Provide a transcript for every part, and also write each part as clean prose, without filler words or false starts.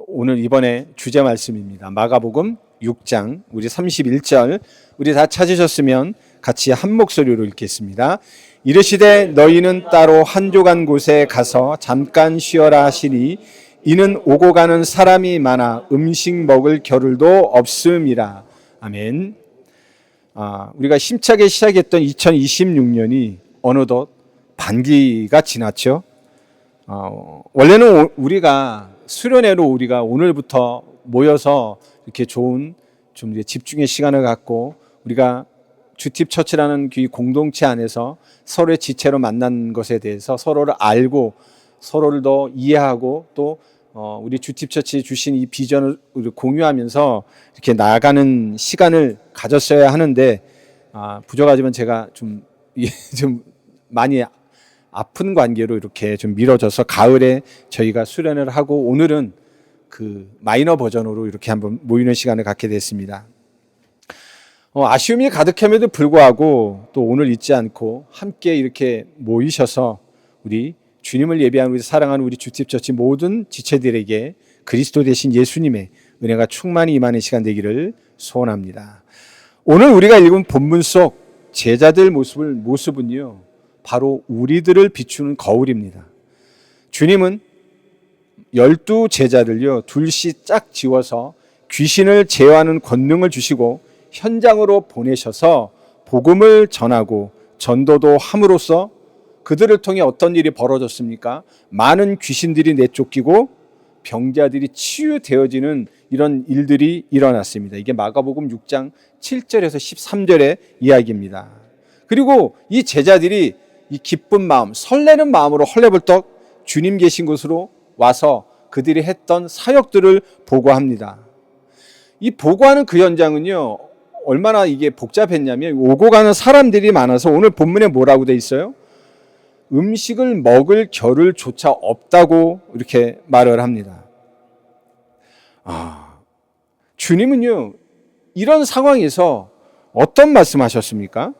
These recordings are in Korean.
오늘 이번에 주제 말씀입니다. 마가복음 6장 우리 31절 우리 다 찾으셨으면 같이 한 목소리로 읽겠습니다. 이르시되 너희는 따로 한적한 곳에 가서 잠깐 쉬어라 하시니 이는 오고 가는 사람이 많아 음식 먹을 겨를도 없음이라. 아멘. 우리가 힘차게 시작했던 2026년이 어느덧 반기가 지났죠. 원래는 우리가 수련회로 우리가 오늘부터 모여서 이렇게 좋은 좀 이제 집중의 시간을 갖고 우리가 주팁 처치라는 그 공동체 안에서 서로의 지체로 만난 것에 대해서 서로를 알고 서로를 더 이해하고 또 우리 주팁 처치 주신 이 비전을 공유하면서 이렇게 나아가는 시간을 가졌어야 하는데 부족하지만 제가 좀 많이 아픈 관계로 이렇게 좀 미뤄져서 가을에 저희가 수련을 하고 오늘은 그 마이너 버전으로 이렇게 한번 모이는 시간을 갖게 됐습니다. 아쉬움이 가득함에도 불구하고 또 오늘 잊지 않고 함께 이렇게 모이셔서 우리 주님을 예배하는 우리 사랑하는 우리 주팁처치 모든 지체들에게 그리스도 되신 예수님의 은혜가 충만히 임하는 시간 되기를 소원합니다. 오늘 우리가 읽은 본문 속 제자들 모습은요 바로 우리들을 비추는 거울입니다. 주님은 12 제자들요 둘씩 짝 지워서 귀신을 제어하는 권능을 주시고 현장으로 보내셔서 복음을 전하고 전도도 함으로써 그들을 통해 어떤 일이 벌어졌습니까? 많은 귀신들이 내쫓기고 병자들이 치유되어지는 이런 일들이 일어났습니다. 이게 마가복음 6장 7절에서 13절의 이야기입니다. 그리고 이 제자들이 이 기쁜 마음, 설레는 마음으로 헐레벌떡 주님 계신 곳으로 와서 그들이 했던 사역들을 보고합니다. 이 보고하는 그 현장은요 얼마나 이게 복잡했냐면 오고 가는 사람들이 많아서 오늘 본문에 뭐라고 돼 있어요? 음식을 먹을 겨를조차 없다고 이렇게 말을 합니다. 주님은요 이런 상황에서 어떤 말씀하셨습니까?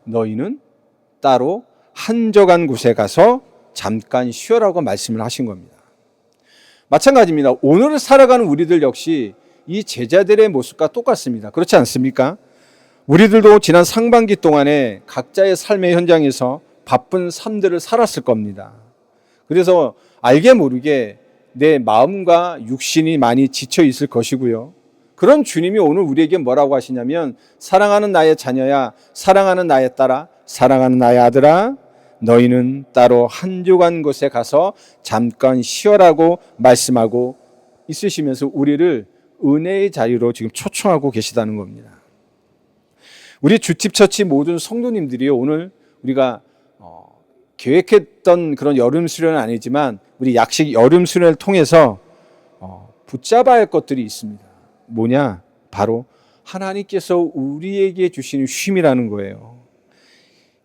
너희는 따로 한적한 곳에 가서 잠깐 쉬어라고 말씀을 하신 겁니다. 마찬가지입니다. 오늘을 살아가는 우리들 역시 이 제자들의 모습과 똑같습니다. 그렇지 않습니까? 우리들도 지난 상반기 동안에 각자의 삶의 현장에서 바쁜 삶들을 살았을 겁니다. 그래서 알게 모르게 내 마음과 육신이 많이 지쳐 있을 것이고요. 그런 주님이 오늘 우리에게 뭐라고 하시냐면 사랑하는 나의 자녀야, 사랑하는 나의 딸아, 사랑하는 나의 아들아, 너희는 따로 한적한 곳에 가서 잠깐 쉬어라고 말씀하고 있으시면서 우리를 은혜의 자리로 지금 초청하고 계시다는 겁니다. 우리 주팁처치 모든 성도님들이 오늘 우리가 계획했던 그런 여름 수련은 아니지만 우리 약식 여름 수련을 통해서 붙잡아야 할 것들이 있습니다. 뭐냐? 바로 하나님께서 우리에게 주시는 쉼이라는 거예요.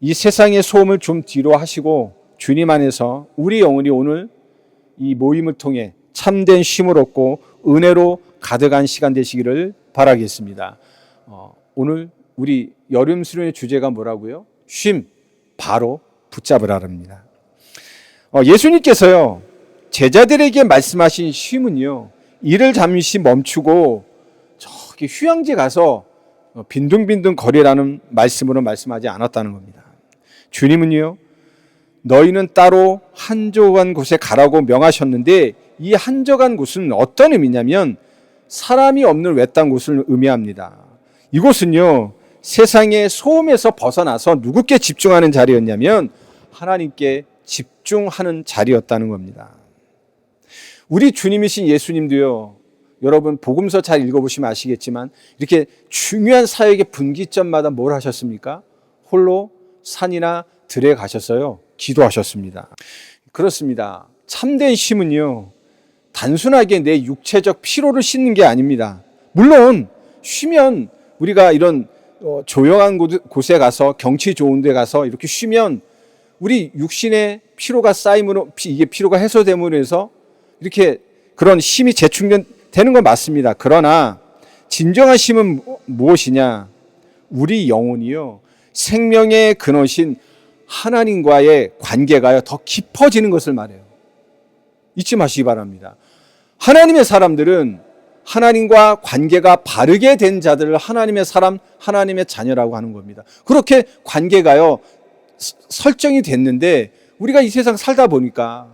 이 세상의 소음을 좀 뒤로 하시고 주님 안에서 우리 영혼이 오늘 이 모임을 통해 참된 쉼을 얻고 은혜로 가득한 시간 되시기를 바라겠습니다. 오늘 우리 여름 수련의 주제가 뭐라고요? 쉼, 바로 붙잡으라랍니다. 예수님께서요 제자들에게 말씀하신 쉼은요 일을 잠시 멈추고 저기 휴양지 가서 빈둥빈둥 거리라는 말씀으로 말씀하지 않았다는 겁니다. 주님은요 너희는 따로 한적한 곳에 가라고 명하셨는데 이 한적한 곳은 어떤 의미냐면 사람이 없는 외딴 곳을 의미합니다. 이곳은요 세상의 소음에서 벗어나서 누구께 집중하는 자리였냐면 하나님께 집중하는 자리였다는 겁니다. 우리 주님이신 예수님도요 여러분 복음서 잘 읽어보시면 아시겠지만 이렇게 중요한 사역의 분기점마다 뭘 하셨습니까? 홀로 산이나 들에 가셔서요 기도하셨습니다. 그렇습니다. 참된 쉼은요 단순하게 내 육체적 피로를 씻는 게 아닙니다. 물론 쉬면 우리가 이런 조용한 곳에 가서 경치 좋은 데 가서 이렇게 쉬면 우리 육신의 피로가 쌓임으로 이게 피로가 해소됨으로 해서 이렇게 그런 힘이 재충전되는 건 맞습니다. 그러나 진정한 쉼은 무엇이냐? 우리 영혼이요 생명의 근원이신 하나님과의 관계가요 더 깊어지는 것을 말해요. 잊지 마시기 바랍니다. 하나님의 사람들은 하나님과 관계가 바르게 된 자들을 하나님의 사람, 하나님의 자녀라고 하는 겁니다. 그렇게 관계가요 설정이 됐는데 우리가 이 세상 살다 보니까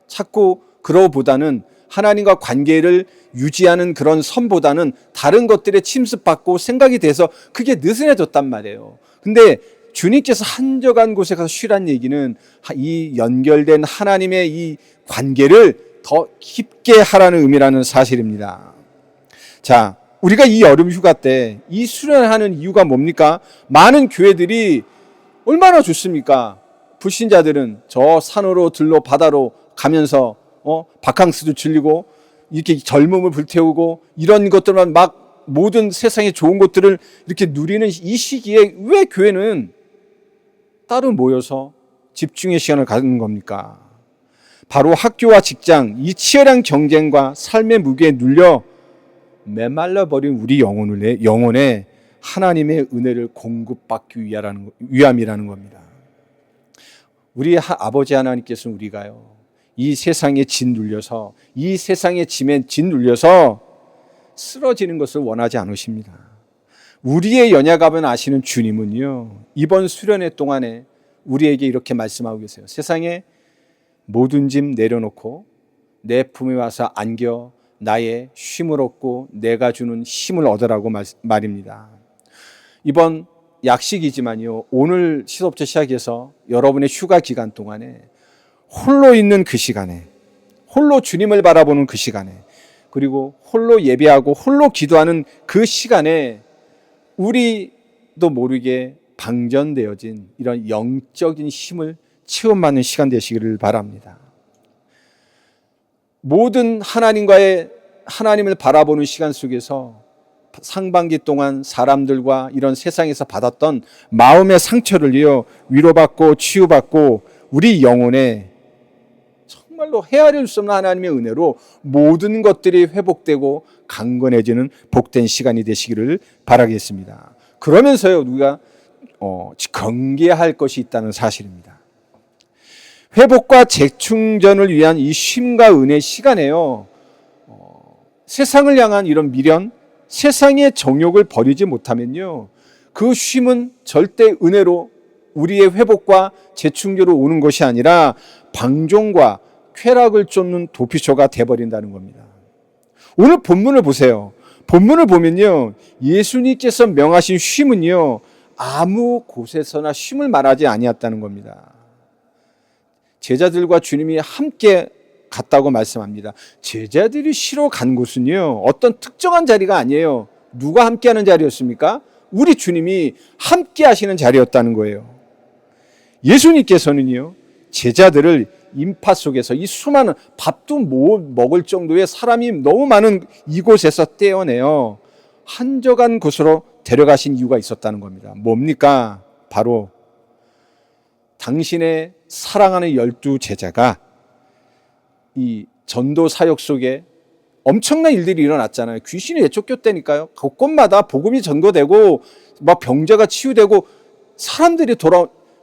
자꾸 그러보다는 하나님과 관계를 유지하는 그런 선보다는 다른 것들에 침습받고 생각이 돼서 그게 느슨해졌단 말이에요. 근데 주님께서 한적한 곳에 가서 쉬란 얘기는 이 연결된 하나님의 이 관계를 더 깊게 하라는 의미라는 사실입니다. 자, 우리가 이 여름 휴가 때 이 수련하는 이유가 뭡니까? 많은 교회들이 얼마나 좋습니까? 불신자들은 저 산으로 들로 바다로 가면서 바캉스도 즐기고 이렇게 젊음을 불태우고 이런 것들만 막 모든 세상의 좋은 것들을 이렇게 누리는 이 시기에 왜 교회는 따로 모여서 집중의 시간을 갖는 겁니까? 바로 학교와 직장, 이 치열한 경쟁과 삶의 무게에 눌려 메말라버린 우리 영혼에 하나님의 은혜를 공급받기 위함이라는 겁니다. 우리 아버지 하나님께서는 우리가요 이 세상에 짓눌려서 이 세상의 짐에 짓눌려서 쓰러지는 것을 원하지 않으십니다. 우리의 연약함을 아시는 주님은요 이번 수련회 동안에 우리에게 이렇게 말씀하고 계세요. 세상에 모든 짐 내려놓고 내 품에 와서 안겨 나의 쉼을 얻고 내가 주는 힘을 얻으라고 말입니다. 이번 약식이지만요 오늘 시sob제 시작해서 여러분의 휴가 기간 동안에 홀로 있는 그 시간에 홀로 주님을 바라보는 그 시간에 그리고 홀로 예배하고 홀로 기도하는 그 시간에 우리도 모르게 방전되어진 이런 영적인 힘을 체험받는 시간 되시기를 바랍니다. 모든 하나님을 바라보는 시간 속에서 상반기 동안 사람들과 이런 세상에서 받았던 마음의 상처를요 위로받고 치유받고 우리 영혼에 정말로 헤아릴 수 없는 하나님의 은혜로 모든 것들이 회복되고 강건해지는 복된 시간이 되시기를 바라겠습니다. 그러면서요 우리가 경계할 것이 있다는 사실입니다. 회복과 재충전을 위한 이 쉼과 은혜 시간에요 세상을 향한 이런 미련, 세상의 정욕을 버리지 못하면요 그 쉼은 절대 은혜로 우리의 회복과 재충전으로 오는 것이 아니라 방종과 쾌락을 쫓는 도피처가 돼버린다는 겁니다. 오늘 본문을 보세요. 본문을 보면요 예수님께서 명하신 쉼은요 아무 곳에서나 쉼을 말하지 아니었다는 겁니다. 제자들과 주님이 함께 갔다고 말씀합니다. 제자들이 쉬러 간 곳은요 어떤 특정한 자리가 아니에요. 누가 함께하는 자리였습니까? 우리 주님이 함께 하시는 자리였다는 거예요. 예수님께서는요 제자들을 인파 속에서 이 수많은 밥도 못 먹을 정도의 사람이 너무 많은 이곳에서 떼어내어 한적한 곳으로 데려가신 이유가 있었다는 겁니다. 뭡니까? 바로 당신의 사랑하는 12 제자가 이 전도 사역 속에 엄청난 일들이 일어났잖아요. 귀신이 내쫓겼다니까요. 곳곳마다 복음이 전도되고 막 병자가 치유되고 사람들이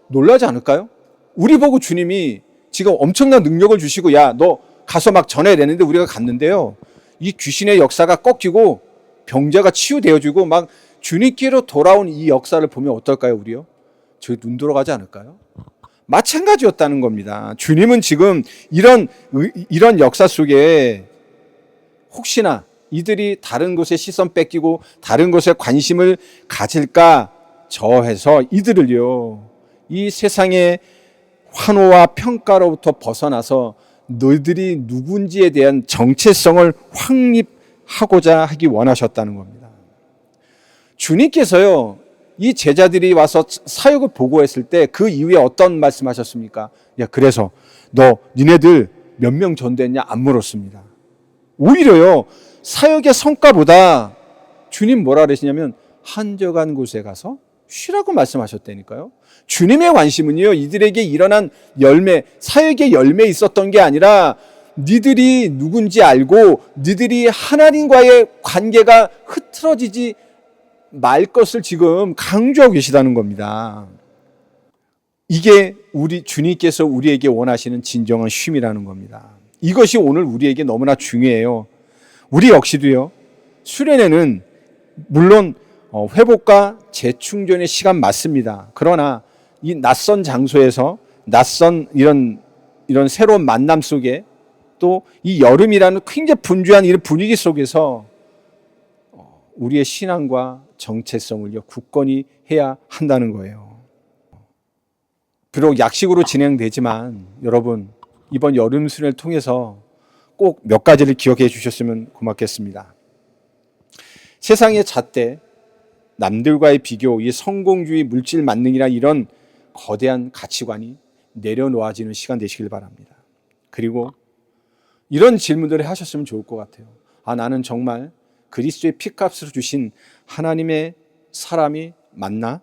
놀라지 않을까요? 우리 보고 주님이 지금 엄청난 능력을 주시고 야, 너 가서 막 전해내는데 우리가 갔는데요. 이 귀신의 역사가 꺾이고 병자가 치유되어지고 막 주님께로 돌아온 이 역사를 보면 어떨까요, 우리요? 저희 눈 돌아가지 않을까요? 마찬가지였다는 겁니다. 주님은 지금 이런 역사 속에 혹시나 이들이 다른 곳에 시선 뺏기고 다른 곳에 관심을 가질까 저해서 이들을요, 이 세상의 환호와 평가로부터 벗어나서 너희들이 누군지에 대한 정체성을 확립하고자 하기 원하셨다는 겁니다. 주님께서요, 이 제자들이 와서 사역을 보고했을 때 그 이후에 어떤 말씀하셨습니까? 야, 그래서 니네들 몇 명 전도했냐? 안 물었습니다. 오히려요, 사역의 성과보다 주님 뭐라 그러시냐면 한적한 곳에 가서 쉬라고 말씀하셨다니까요. 주님의 관심은요, 이들에게 일어난 열매, 사역의 열매에 있었던 게 아니라 니들이 누군지 알고 니들이 하나님과의 관계가 흐트러지지 말 것을 지금 강조하고 계시다는 겁니다. 이게 주님께서 우리에게 원하시는 진정한 쉼이라는 겁니다. 이것이 오늘 우리에게 너무나 중요해요. 우리 역시도요, 수련회는 물론 회복과 재충전의 시간 맞습니다. 그러나 이 낯선 장소에서 낯선 이런 새로운 만남 속에 또 이 여름이라는 굉장히 분주한 이런 분위기 속에서 우리의 신앙과 정체성을요 굳건히 해야 한다는 거예요. 비록 약식으로 진행되지만 여러분, 이번 여름 수련을 통해서 꼭 몇 가지를 기억해 주셨으면 고맙겠습니다. 세상의 잣대, 남들과의 비교, 이 성공주의, 물질 만능이라 이런 거대한 가치관이 내려놓아지는 시간 되시길 바랍니다. 그리고 이런 질문들을 하셨으면 좋을 것 같아요. 나는 정말 그리스도의 피값으로 주신 하나님의 사람이 맞나?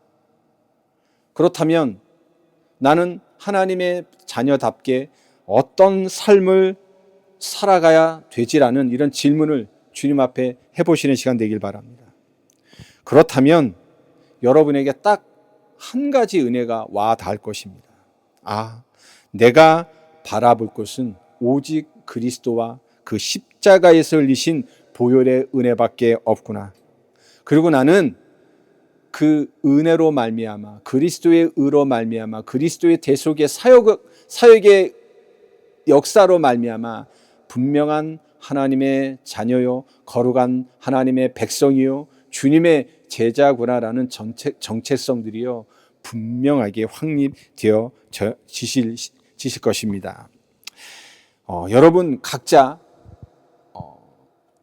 그렇다면 나는 하나님의 자녀답게 어떤 삶을 살아가야 되지라는 이런 질문을 주님 앞에 해보시는 시간 되길 바랍니다. 그렇다면 여러분에게 딱 한 가지 은혜가 와 닿을 것입니다. 내가 바라볼 것은 오직 그리스도와 그 십자가에서 흘리신 보혈의 은혜밖에 없구나. 그리고 나는 그 은혜로 말미암아, 그리스도의 의로 말미암아, 그리스도의 대속의 사역의 역사로 말미암아 분명한 하나님의 자녀요, 거룩한 하나님의 백성이요, 주님의 제자구나라는 정체성들이요 분명하게 확립되어 지실 것입니다. 여러분 각자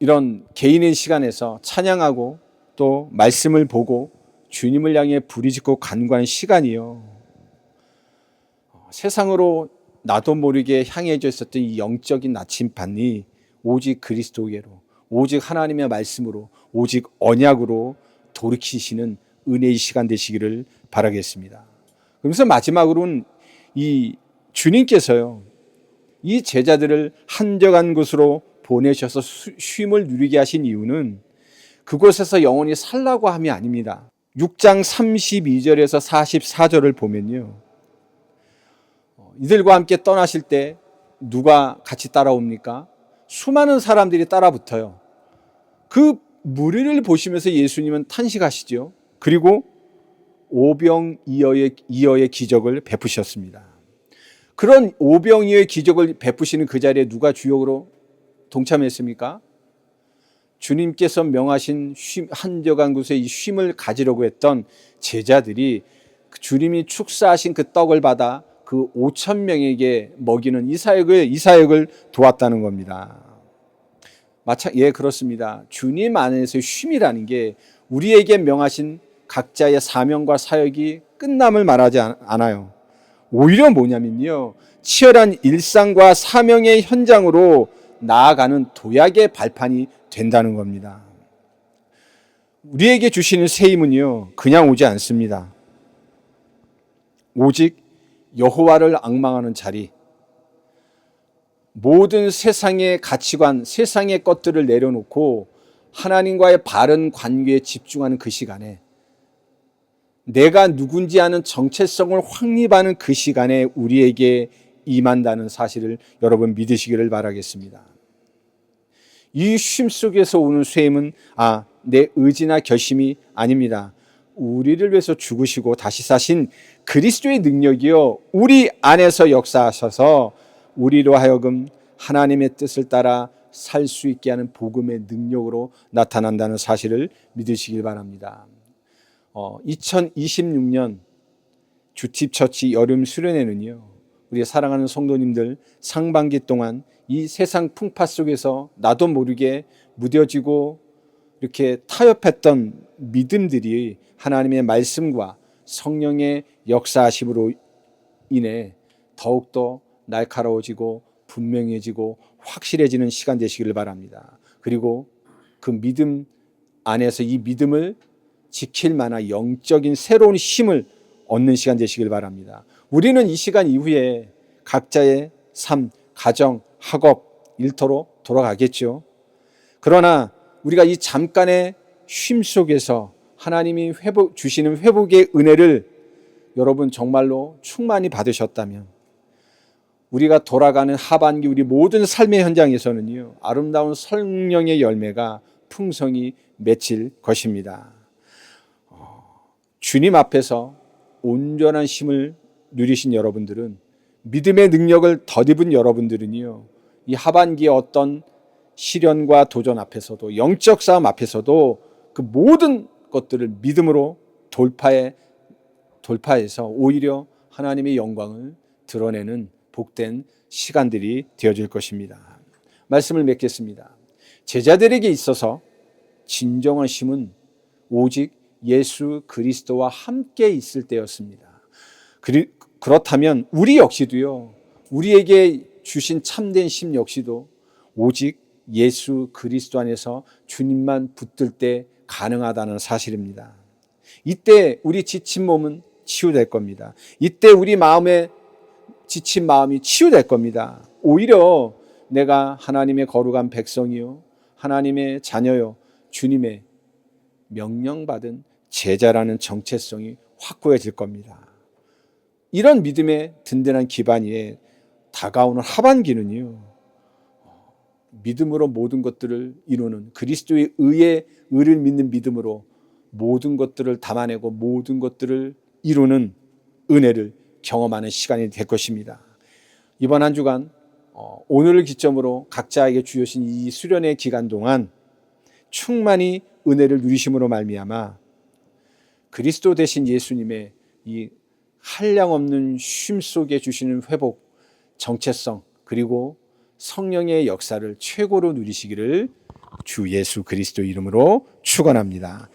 이런 개인의 시간에서 찬양하고 또 말씀을 보고 주님을 향해 부르짖고 간구하는 시간이요, 세상으로 나도 모르게 향해져 있었던 이 영적인 나침반이 오직 그리스도께로, 오직 하나님의 말씀으로, 오직 언약으로 돌이키시는 은혜의 시간 되시기를 바라겠습니다. 그러면서 마지막으로는 이 주님께서요, 이 제자들을 한적한 곳으로 보내셔서 쉼을 누리게 하신 이유는 그곳에서 영원히 살라고 함이 아닙니다. 6장 32절에서 44절을 보면요, 이들과 함께 떠나실 때 누가 같이 따라옵니까? 수많은 사람들이 따라붙어요. 그 무리를 보시면서 예수님은 탄식하시죠. 그리고 오병이어의 기적을 베푸셨습니다. 그런 오병이어의 기적을 베푸시는 그 자리에 누가 주역으로 동참했습니까? 주님께서 명하신 한적한 곳에 이 쉼을 가지려고 했던 제자들이 주님이 축사하신 그 떡을 받아 그 5,000명에게 먹이는 이 사역을 도왔다는 겁니다. 그렇습니다. 주님 안에서의 쉼이라는 게 우리에게 명하신 각자의 사명과 사역이 끝남을 말하지 않아요. 오히려 뭐냐면요, 치열한 일상과 사명의 현장으로 나아가는 도약의 발판이 된다는 겁니다. 우리에게 주시는 새 힘은요 그냥 오지 않습니다. 오직 여호와를 앙망하는 자리, 모든 세상의 가치관, 세상의 것들을 내려놓고 하나님과의 바른 관계에 집중하는 그 시간에, 내가 누군지 아는 정체성을 확립하는 그 시간에 우리에게 임한다는 사실을 여러분 믿으시기를 바라겠습니다. 이 쉼 속에서 오는 쇠임은 내 의지나 결심이 아닙니다. 우리를 위해서 죽으시고 다시 사신 그리스도의 능력이요 우리 안에서 역사하셔서 우리로 하여금 하나님의 뜻을 따라 살 수 있게 하는 복음의 능력으로 나타난다는 사실을 믿으시길 바랍니다. 2026년 주팁처치 여름 수련회는요, 우리 사랑하는 성도님들 상반기 동안 이 세상 풍파 속에서 나도 모르게 무뎌지고 이렇게 타협했던 믿음들이 하나님의 말씀과 성령의 역사하심으로 인해 더욱더 날카로워지고 분명해지고 확실해지는 시간 되시기를 바랍니다. 그리고 그 믿음 안에서 이 믿음을 지킬 만한 영적인 새로운 힘을 얻는 시간 되시길 바랍니다. 우리는 이 시간 이후에 각자의 삶, 가정, 학업, 일터로 돌아가겠죠. 그러나 우리가 이 잠깐의 쉼 속에서 하나님이 주시는 회복의 은혜를 여러분 정말로 충만히 받으셨다면 우리가 돌아가는 하반기 우리 모든 삶의 현장에서는요, 아름다운 성령의 열매가 풍성히 맺힐 것입니다. 주님 앞에서 온전한 쉼을 누리신 여러분들은, 믿음의 능력을 덧입은 여러분들은요, 이 하반기의 어떤 시련과 도전 앞에서도, 영적 싸움 앞에서도 그 모든 것들을 믿음으로 돌파해서 오히려 하나님의 영광을 드러내는 복된 시간들이 되어질 것입니다. 말씀을 맺겠습니다. 제자들에게 있어서 진정한 쉼은 오직 예수 그리스도와 함께 있을 때였습니다. 그렇다면 우리 역시도요, 우리에게 주신 참된 쉼 역시도 오직 예수 그리스도 안에서 주님만 붙들 때 가능하다는 사실입니다. 이때 우리 지친 몸은 치유될 겁니다. 이때 우리 마음에 지친 마음이 치유될 겁니다. 오히려 내가 하나님의 거룩한 백성이요, 하나님의 자녀요, 주님의 명령받은 제자라는 정체성이 확고해질 겁니다. 이런 믿음의 든든한 기반 위에 다가오는 하반기는요, 믿음으로 모든 것들을 이루는, 그리스도의 의를 믿는 믿음으로 모든 것들을 담아내고 모든 것들을 이루는 은혜를 경험하는 시간이 될 것입니다. 이번 한 주간 오늘을 기점으로 각자에게 주어진 이 수련의 기간 동안 충만히 은혜를 누리심으로 말미암아 그리스도 되신 예수님의 이 한량없는 쉼 속에 주시는 회복, 정체성, 그리고 성령의 역사를 최고로 누리시기를 주 예수 그리스도 이름으로 축원합니다.